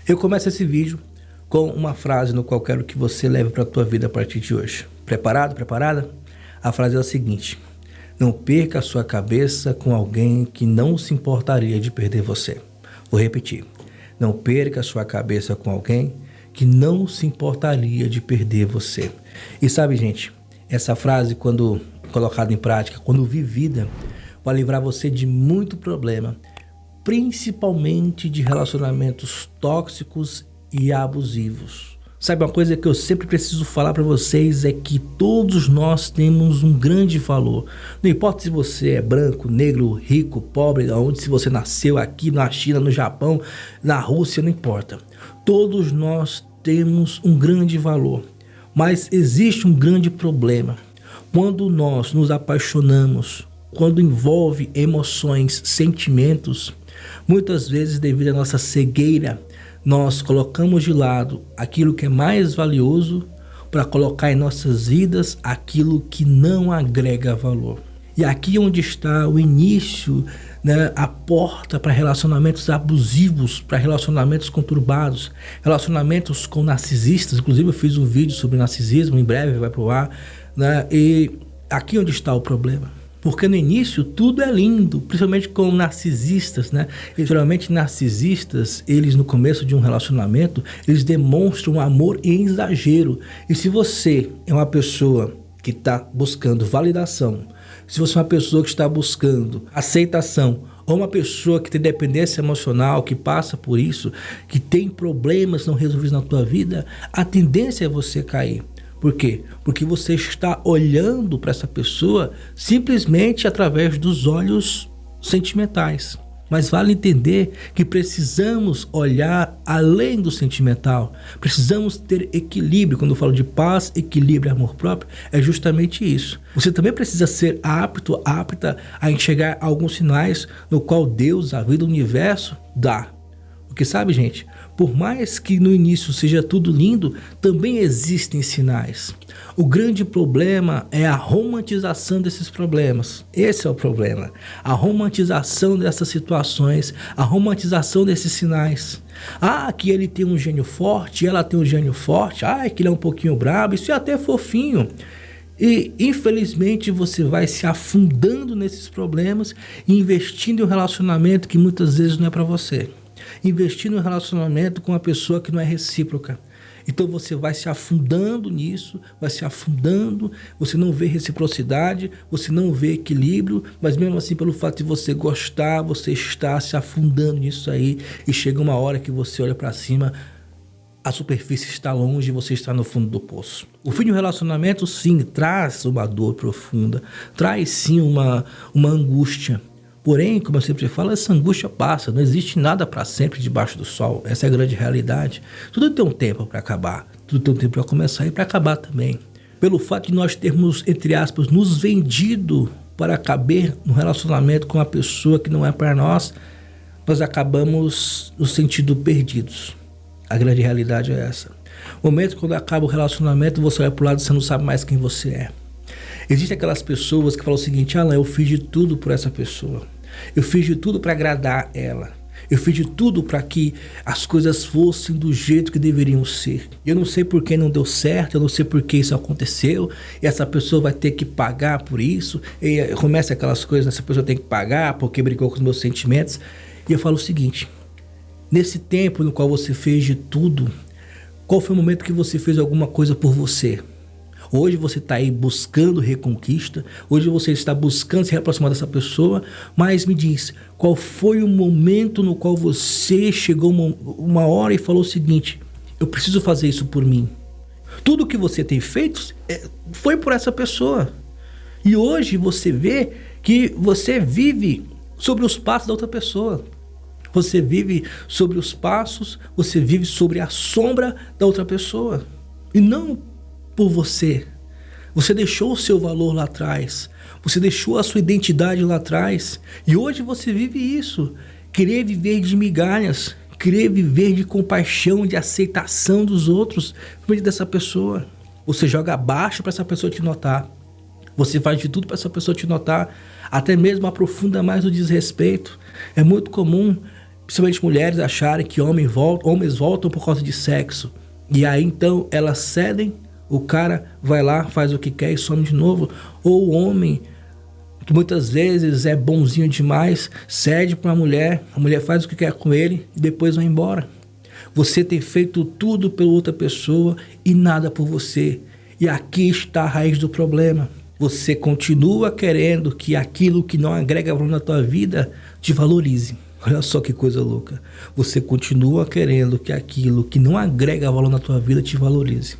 Eu começo esse vídeo com uma frase no qual quero que você leve para a tua vida a partir de hoje. Preparado? Preparada? A frase é a seguinte: não perca a sua cabeça com alguém que não se importaria de perder você. Vou repetir. Não perca a sua cabeça com alguém que não se importaria de perder você. E sabe, gente, essa frase, quando colocada em prática, quando vivida, vai livrar você de muito problema, principalmente de relacionamentos tóxicos e abusivos. Sabe, uma coisa que eu sempre preciso falar para vocês é que todos nós temos um grande valor. Não importa se você é branco, negro, rico, pobre, aonde, se você nasceu aqui na China, no Japão, na Rússia, não importa. Todos nós temos um grande valor, mas existe um grande problema. Quando nós nos apaixonamos, quando envolve emoções, sentimentos, muitas vezes devido à nossa cegueira, nós colocamos de lado aquilo que é mais valioso para colocar em nossas vidas aquilo que não agrega valor. E aqui é onde está o início, né, a porta para relacionamentos abusivos, para relacionamentos conturbados, relacionamentos com narcisistas. Inclusive eu fiz um vídeo sobre narcisismo, em breve vai pro ar, né? E aqui é onde está o problema. Porque no início tudo é lindo, principalmente com narcisistas, né? E geralmente narcisistas, eles no começo de um relacionamento, eles demonstram amor em exagero. E se você é uma pessoa que está buscando validação, se você é uma pessoa que está buscando aceitação, ou uma pessoa que tem dependência emocional, que passa por isso, que tem problemas não resolvidos na tua vida, a tendência é você cair. Por quê? Porque você está olhando para essa pessoa simplesmente através dos olhos sentimentais. Mas vale entender que precisamos olhar além do sentimental. Precisamos ter equilíbrio. Quando eu falo de paz, equilíbrio e amor próprio, é justamente isso. Você também precisa ser apta a enxergar alguns sinais no qual Deus, a vida, o universo dá. Porque sabe, gente, por mais que no início seja tudo lindo, também existem sinais. O grande problema é a romantização desses problemas. Esse é o problema. A romantização dessas situações, a romantização desses sinais. Ah, que ele tem um gênio forte, ela tem um gênio forte. Ah, que ele é um pouquinho brabo, isso é até fofinho. E infelizmente você vai se afundando nesses problemas e investindo em um relacionamento que muitas vezes não é para você. Investir no relacionamento com uma pessoa que não é recíproca. Então você vai se afundando nisso, vai se afundando, você não vê reciprocidade, você não vê equilíbrio, mas mesmo assim pelo fato de você gostar, você está se afundando nisso aí e chega uma hora que você olha para cima, a superfície está longe e você está no fundo do poço. O fim de um relacionamento sim traz uma dor profunda, traz sim uma angústia. Porém, como eu sempre falo, essa angústia passa, não existe nada para sempre debaixo do sol, essa é a grande realidade. Tudo tem um tempo para acabar, tudo tem um tempo para começar e para acabar também. Pelo fato de nós termos, entre aspas, nos vendido para caber no relacionamento com uma pessoa que não é para nós, nós acabamos nos sentindo perdidos. A grande realidade é essa. O momento quando acaba o relacionamento, você vai para o lado e você não sabe mais quem você é. Existem aquelas pessoas que falam o seguinte: Alan, eu fiz de tudo por essa pessoa. Eu fiz de tudo para agradar ela. Eu fiz de tudo para que as coisas fossem do jeito que deveriam ser. Eu não sei por que não deu certo, eu não sei por que isso aconteceu. E essa pessoa vai ter que pagar por isso. E começa aquelas coisas, essa pessoa tem que pagar porque brigou com os meus sentimentos. E eu falo o seguinte: nesse tempo no qual você fez de tudo, qual foi o momento que você fez alguma coisa por você? Hoje você está aí buscando reconquista, hoje você está buscando se reaproximar dessa pessoa, mas me diz, qual foi o momento no qual você chegou uma hora e falou o seguinte: eu preciso fazer isso por mim. Tudo que você tem feito foi por essa pessoa. E hoje você vê que você vive sobre os passos da outra pessoa. Você vive sobre os passos, você vive sobre a sombra da outra pessoa. E não por você. Você deixou o seu valor lá atrás. Você deixou a sua identidade lá atrás. E hoje você vive isso. Querer viver de migalhas. Querer viver de compaixão, de aceitação dos outros. Por meio dessa pessoa. Você joga abaixo para essa pessoa te notar. Você faz de tudo para essa pessoa te notar. Até mesmo aprofunda mais o desrespeito. É muito comum principalmente mulheres, acharem que homens voltam por causa de sexo. E aí então elas cedem, o cara vai lá, faz o que quer e some de novo. Ou o homem, que muitas vezes é bonzinho demais, cede para a mulher faz o que quer com ele e depois vai embora. Você tem feito tudo pela outra pessoa e nada por você. E aqui está a raiz do problema. Você continua querendo que aquilo que não agrega valor na tua vida te valorize. Olha só que coisa louca. Você continua querendo que aquilo que não agrega valor na tua vida te valorize.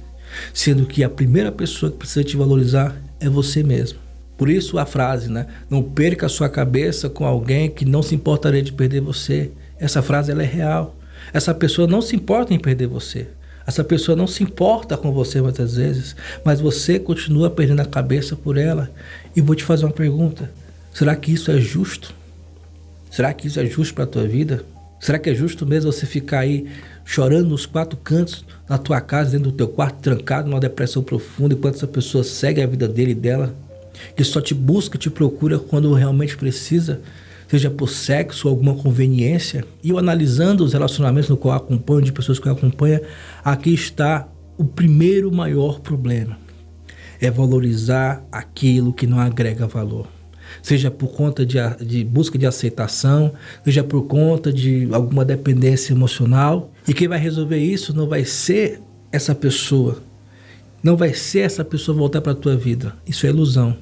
Sendo que a primeira pessoa que precisa te valorizar é você mesmo. Por isso a frase, né? Não perca a sua cabeça com alguém que não se importaria de perder você. Essa frase ela é real. Essa pessoa não se importa em perder você. Essa pessoa não se importa com você muitas vezes, mas você continua perdendo a cabeça por ela. E vou te fazer uma pergunta. Será que isso é justo? Será que isso é justo para a tua vida? Será que é justo mesmo você ficar aí chorando nos quatro cantos na tua casa, dentro do teu quarto, trancado numa depressão profunda, enquanto essa pessoa segue a vida dele e dela, que só te busca, te procura quando realmente precisa, seja por sexo ou alguma conveniência? E eu analisando os relacionamentos no qual eu acompanho, de pessoas que eu acompanho, aqui está o primeiro maior problema. É valorizar aquilo que não agrega valor. Seja por conta de busca de aceitação, seja por conta de alguma dependência emocional. E quem vai resolver isso não vai ser essa pessoa. Não vai ser essa pessoa voltar para a tua vida. Isso é ilusão.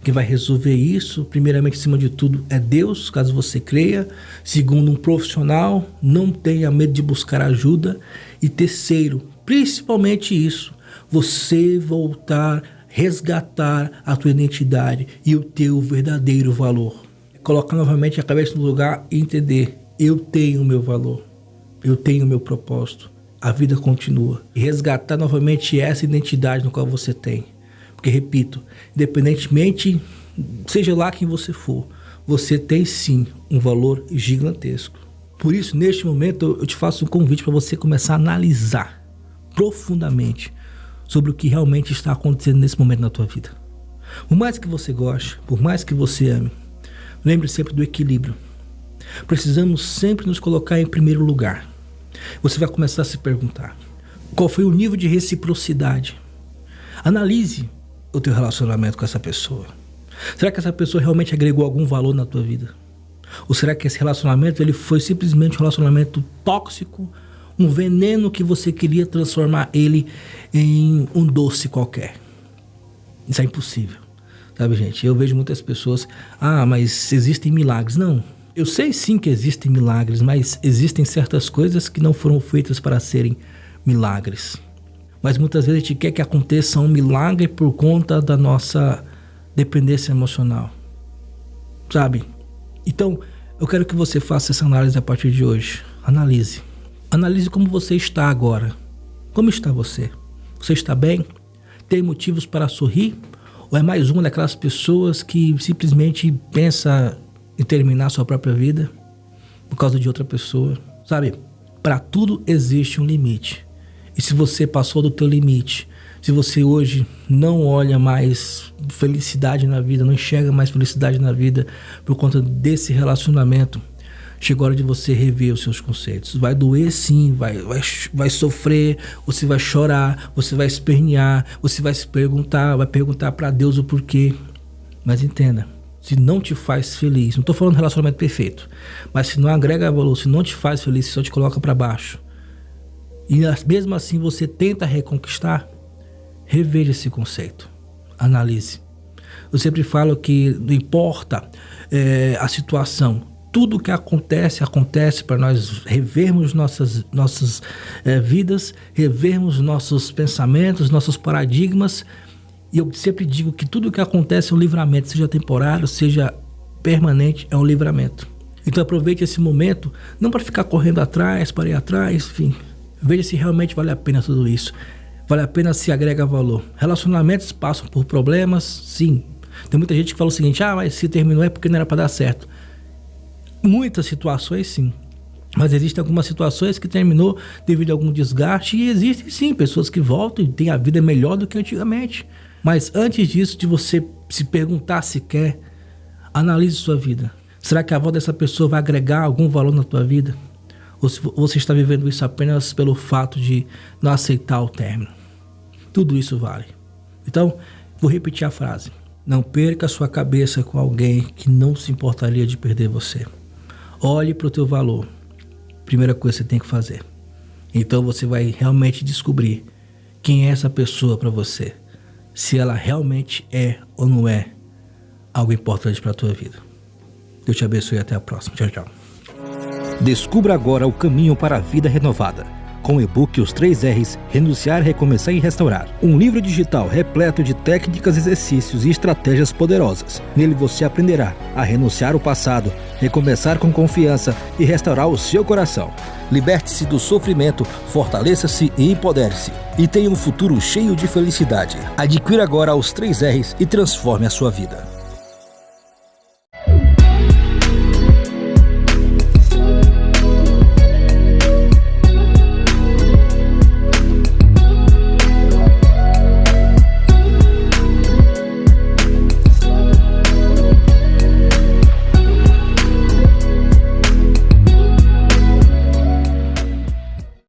Quem vai resolver isso, primeiramente, acima de tudo, é Deus, caso você creia. Segundo, um profissional, não tenha medo de buscar ajuda. E terceiro, principalmente isso, você resgatar a tua identidade e o teu verdadeiro valor. Colocar novamente a cabeça no lugar e entender, eu tenho o meu valor, eu tenho o meu propósito, a vida continua. E resgatar novamente essa identidade no qual você tem. Porque, repito, independentemente, seja lá quem você for, você tem sim um valor gigantesco. Por isso, neste momento, eu te faço um convite para você começar a analisar profundamente sobre o que realmente está acontecendo nesse momento na tua vida. Por mais que você goste, por mais que você ame, lembre sempre do equilíbrio. Precisamos sempre nos colocar em primeiro lugar. Você vai começar a se perguntar, qual foi o nível de reciprocidade? Analise o teu relacionamento com essa pessoa. Será que essa pessoa realmente agregou algum valor na tua vida? Ou será que esse relacionamento ele foi simplesmente um relacionamento tóxico, um veneno que você queria transformar ele em um doce qualquer? Isso é impossível, sabe, gente? Eu vejo muitas pessoas, mas existem milagres. Não, eu sei sim que existem milagres, mas existem certas coisas que não foram feitas para serem milagres. Mas muitas vezes a gente quer que aconteça um milagre por conta da nossa dependência emocional, sabe? Então, eu quero que você faça essa análise a partir de hoje. Analise. Analise como você está agora. Como está você? Você está bem? Tem motivos para sorrir? Ou é mais uma daquelas pessoas que simplesmente pensa em terminar sua própria vida por causa de outra pessoa? Sabe? Para tudo existe um limite. E se você passou do teu limite, se você hoje não olha mais felicidade na vida, não enxerga mais felicidade na vida por conta desse relacionamento, chegou a hora de você rever os seus conceitos. Vai doer sim, vai sofrer, você vai chorar, você vai espernear, você vai se perguntar, vai perguntar para Deus o porquê. Mas entenda, se não te faz feliz, não estou falando de relacionamento perfeito, mas se não agrega valor, se não te faz feliz, se só te coloca para baixo, e mesmo assim você tenta reconquistar, reveja esse conceito, analise. Eu sempre falo que não importa a situação, tudo que acontece para nós revermos nossas vidas, revermos nossos pensamentos, nossos paradigmas. E eu sempre digo que tudo que acontece é um livramento, seja temporário, seja permanente, é um livramento. Então aproveite esse momento, não para ficar correndo atrás, para ir atrás, enfim. Veja se realmente vale a pena tudo isso. Vale a pena se agrega valor. Relacionamentos passam por problemas, sim. Tem muita gente que fala o seguinte, mas se terminou é porque não era para dar certo. Muitas situações, sim. Mas existem algumas situações que terminou devido a algum desgaste. E existem, sim, pessoas que voltam e têm a vida melhor do que antigamente. Mas antes disso, de você se perguntar se quer, analise sua vida. Será que a volta dessa pessoa vai agregar algum valor na tua vida? ou se você está vivendo isso apenas pelo fato de não aceitar o término. Tudo isso vale. Então, vou repetir a frase. Não perca sua cabeça com alguém que não se importaria de perder você. Olhe para o teu valor. Primeira coisa que você tem que fazer. Então você vai realmente descobrir quem é essa pessoa para você. Se ela realmente é ou não é algo importante para a tua vida. Deus te abençoe e até a próxima. Tchau, tchau. Descubra agora o caminho para a vida renovada. Com o e-book Os 3 R's, Renunciar, Recomeçar e Restaurar. Um livro digital repleto de técnicas, exercícios e estratégias poderosas. Nele você aprenderá a renunciar ao passado, recomeçar com confiança e restaurar o seu coração. Liberte-se do sofrimento, fortaleça-se e empodere-se. E tenha um futuro cheio de felicidade. Adquira agora Os 3 R's e transforme a sua vida.